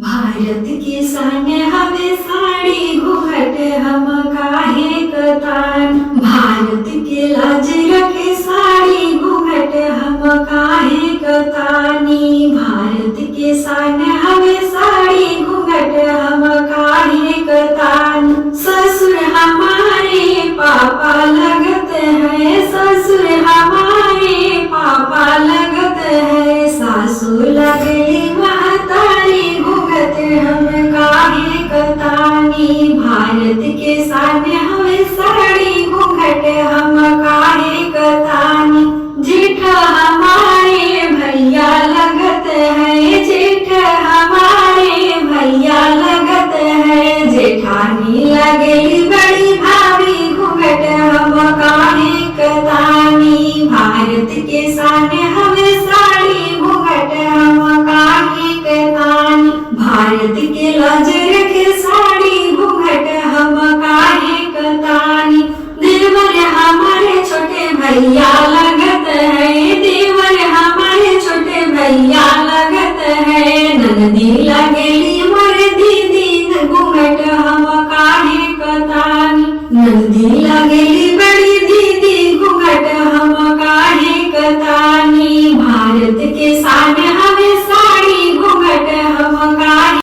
भारत के शान हवे साड़ी घूंघट हम काहे कतान। भारत के लाज रखे साड़ी घूंघट हम काहे कतानी। भारत के शान हवे साड़ी घूंघट हम काहे कतान। ससुर हमारे पापा लगत है, ससुर हमारे पापा लगत है। सासू लगली महतारी घूंघट हम काहे कतानी। भारत के शान हवे साड़ी घूंघट हम काहे कतानी। जेठ हमारे भैया लगत है, जेठ हमारे भैया लगत है। जेठानी लगली बड़ी भाभी घूंघट हम काहे कतानी। भारत के शान हवे साड़ी घूंघट हम काहे कतानी। भारत के लाज रखे साड़ी घूंघट हम काहे कतानी। देवर हमारे छोटे भैया लगत है, देवर हमारे छोटे भैया